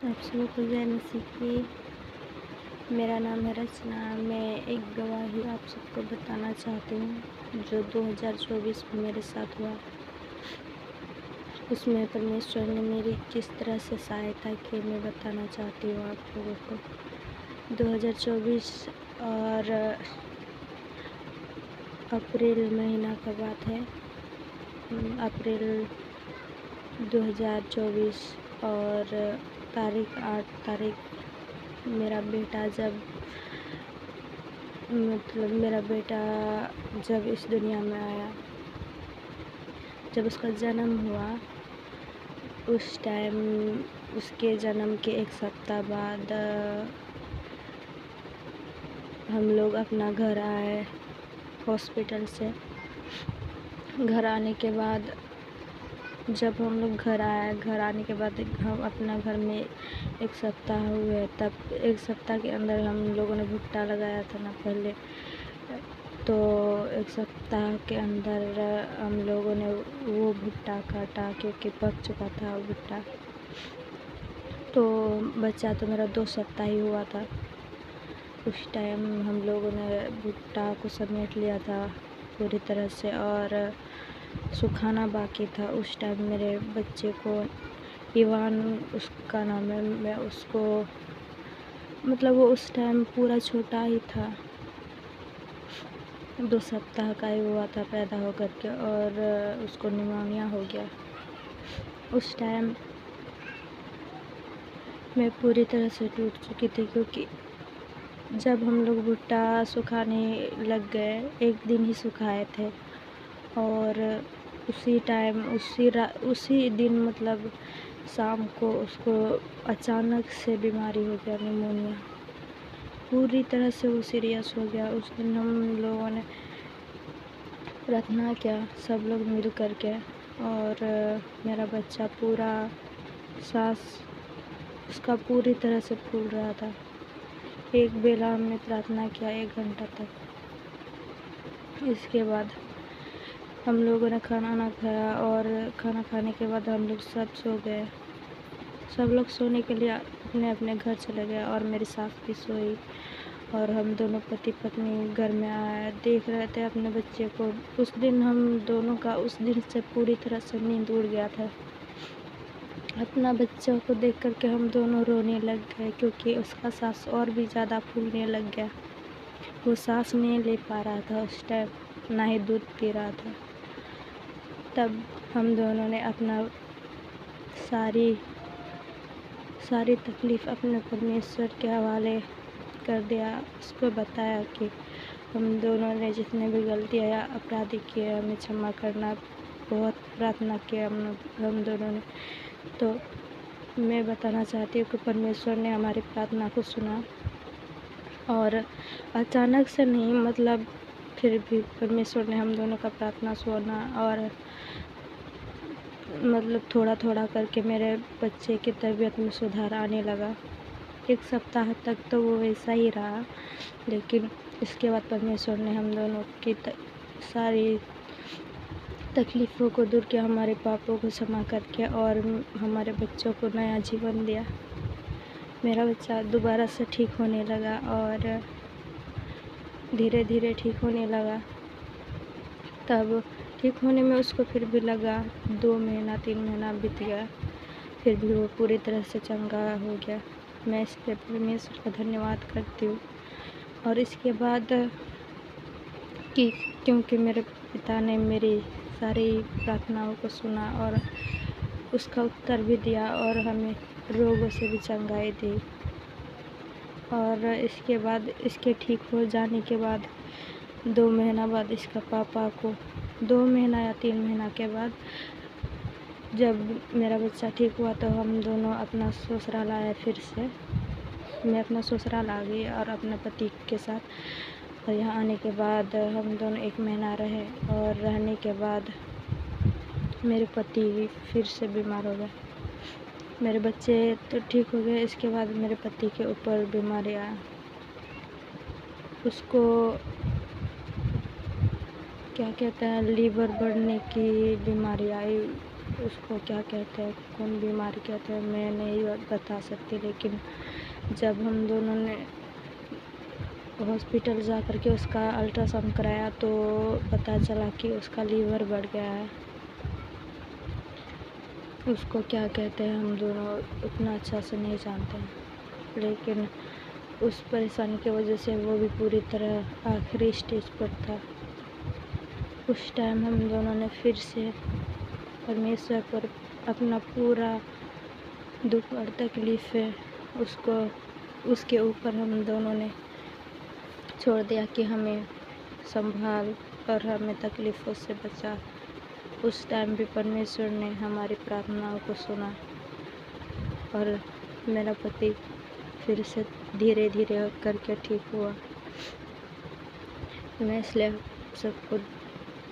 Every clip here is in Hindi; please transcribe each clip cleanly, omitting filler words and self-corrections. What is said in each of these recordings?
आप सबों को जय मसीह की। मेरा नाम है रचना। मैं एक गवाही आप सबको बताना चाहती हूँ जो 2024 में मेरे साथ हुआ। उसमें परमेश्वर ने मेरी किस तरह से सहायता की मैं बताना चाहती हूँ आप लोगों को। 2024 और अप्रैल महीना का बात है। अप्रैल 2024 और तारीख 8 तारीख मेरा बेटा जब इस दुनिया में आया, जब उसका जन्म हुआ, उस टाइम उसके जन्म के एक सप्ताह बाद हम लोग अपना घर आए हॉस्पिटल से। घर आने के बाद जब हम लोग घर आने के बाद हम अपना घर में एक सप्ताह हुए, तब एक सप्ताह के अंदर हम लोगों ने भुट्टा लगाया था ना पहले, तो एक सप्ताह के अंदर हम लोगों ने वो भुट्टा काटा क्योंकि पक चुका था वो भुट्टा। तो बच्चा तो मेरा 2 सप्ताह ही हुआ था। उस टाइम हम लोगों ने भुट्टा को समेट लिया था पूरी तरह से और सुखाना बाकी था। उस टाइम मेरे बच्चे को इवान उसका नाम है, मैं उसको वो उस टाइम पूरा छोटा ही था, 2 सप्ताह का ही हुआ था पैदा होकर के, और उसको निमोनिया हो गया। उस टाइम मैं पूरी तरह से टूट चुकी थी क्योंकि जब हम लोग भुट्टा सुखाने लग गए, एक दिन ही सुखाए थे और उसी टाइम उसी दिन शाम को उसको अचानक से बीमारी हो गया, निमोनिया। पूरी तरह से वो सीरियस हो गया। उस दिन हम लोगों ने प्रार्थना किया सब लोग मिल कर के, और मेरा बच्चा पूरा सांस उसका पूरी तरह से फूल रहा था। एक बेला हमने प्रार्थना किया 1 घंटा तक। इसके बाद हम लोगों ने खाना ना खाया और खाना खाने के बाद हम लोग सब सो गए। सब लोग सोने के लिए अपने अपने घर चले गए और मेरी सास भी सोई, और हम दोनों पति पत्नी घर में आए, देख रहे थे अपने बच्चे को। उस दिन हम दोनों का उस दिन से पूरी तरह से नींद उड़ गया था। अपना बच्चों को देख कर के हम दोनों रोने लग गए क्योंकि उसका सांस और भी ज़्यादा फूलने लग गया। वो सांस नहीं ले पा रहा था उस टाइम, ना ही दूध पी रहा था। तब हम दोनों ने अपना सारी तकलीफ़ अपने परमेश्वर के हवाले कर दिया। उसको बताया कि हम दोनों ने जितने भी गलतियाँ या अपराधी किए हमें क्षमा करना। बहुत प्रार्थना किया हम दोनों ने। तो मैं बताना चाहती हूँ कि परमेश्वर ने हमारी प्रार्थना को सुना, और अचानक से नहीं, फिर भी परमेश्वर ने हम दोनों का प्रार्थना सुना, और थोड़ा थोड़ा करके मेरे बच्चे की तबीयत में सुधार आने लगा। 1 सप्ताह तक तो वो वैसा ही रहा, लेकिन इसके बाद परमेश्वर ने हम दोनों की सारी तकलीफ़ों को दूर किया, हमारे पापों को क्षमा करके, और हमारे बच्चों को नया जीवन दिया। मेरा बच्चा दोबारा से ठीक होने लगा और धीरे धीरे ठीक होने लगा। तब ठीक होने में उसको फिर भी लगा 2 महीना 3 महीना बीत गया, फिर भी वो पूरी तरह से चंगा हो गया। मैं इस पर परमेश्वर का धन्यवाद करती हूँ। और इसके बाद क्योंकि मेरे पिता ने मेरी सारी प्रार्थनाओं को सुना और उसका उत्तर भी दिया और हमें रोगों से भी चंगाई दी। और इसके बाद इसके ठीक हो जाने के बाद 2 महीना बाद इसका पापा को 2 महीना या 3 महीना के बाद जब मेरा बच्चा ठीक हुआ तो हम दोनों अपना ससुराल आए फिर से। मैं अपना ससुराल आ गई और अपने पति के साथ, और यहाँ आने के बाद हम दोनों 1 महीना रहे, और रहने के बाद मेरे पति फिर से बीमार हो गए। मेरे बच्चे तो ठीक हो गए, इसके बाद मेरे पति के ऊपर बीमारी आया। उसको क्या कहते हैं, लीवर बढ़ने की बीमारी आई। उसको क्या कहते हैं, कौन बीमारी कहते हैं, मैं नहीं बता सकती। लेकिन जब हम दोनों ने हॉस्पिटल जा कर के उसका अल्ट्रासाउंड कराया तो पता चला कि उसका लीवर बढ़ गया है। उसको क्या कहते हैं हम दोनों उतना अच्छा से नहीं जानते हैं, लेकिन उस परेशानी की वजह से वो भी पूरी तरह आखिरी स्टेज पर था। उस टाइम हम दोनों ने फिर से परमेश्वर पर अपना पूरा दुख और तकलीफ़ें उसके ऊपर हम दोनों ने छोड़ दिया कि हमें संभाल और हमें तकलीफ़ों से बचा। उस टाइम भी परमेश्वर ने हमारी प्रार्थनाओं को सुना और मेरा पति फिर से धीरे धीरे करके ठीक हुआ। मैं इसलिए आप सबको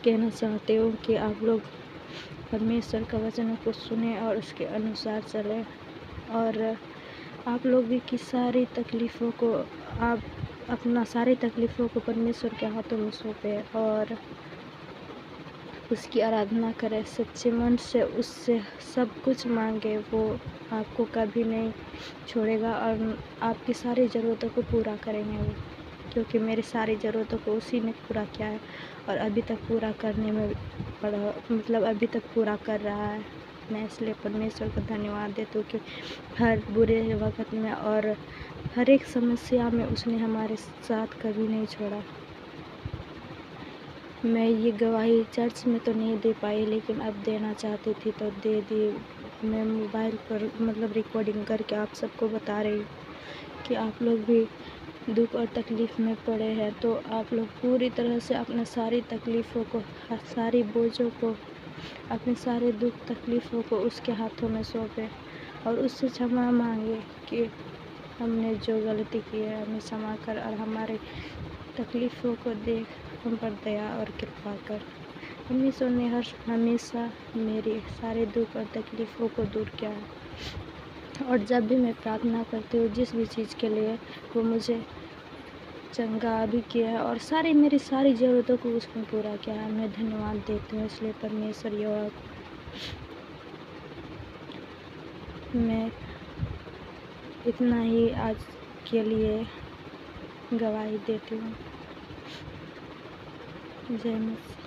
कहना चाहती हूँ कि आप लोग परमेश्वर का वचन को सुने और उसके अनुसार चलें, और आप लोग भी की सारी तकलीफ़ों को आप अपना सारी तकलीफ़ों को परमेश्वर के हाथों में सौंपें और उसकी आराधना करें सच्चे मन से, उससे सब कुछ मांगे। वो आपको कभी नहीं छोड़ेगा और आपकी सारी ज़रूरतों को पूरा करेंगे वो, क्योंकि मेरी सारी ज़रूरतों को उसी ने पूरा किया है और अभी तक पूरा करने में अभी तक पूरा कर रहा है। मैं इसलिए परमेश्वर का धन्यवाद देती हूँ कि हर बुरे वक़्त में और हर एक समस्या में उसने हमारे साथ कभी नहीं छोड़ा। मैं ये गवाही चर्च में तो नहीं दे पाई, लेकिन अब देना चाहती थी तो दे दी। मैं मोबाइल पर रिकॉर्डिंग करके आप सबको बता रही हूँ कि आप लोग भी दुख और तकलीफ़ में पड़े हैं तो आप लोग पूरी तरह से अपने सारी तकलीफ़ों को, सारी बोझों को, अपने सारे दुख तकलीफ़ों को उसके हाथों में सौंपें और उससे क्षमा मांगे कि हमने जो गलती की है हमें क्षमा कर और हमारे तकलीफ़ों को देख हम पर दया और कृपा कर। परमेश्वर ने हमेशा मेरे सारे दुख और तकलीफ़ों को दूर किया है और जब भी मैं प्रार्थना करती हूँ जिस भी चीज़ के लिए, वो मुझे चंगा भी किया है और मेरी सारी ज़रूरतों को उसने पूरा किया है। मैं धन्यवाद देती हूँ इसलिए परमेश्वर यहोवा को। मैं इतना ही आज के लिए गवाही देती हूँ। जय मसीह।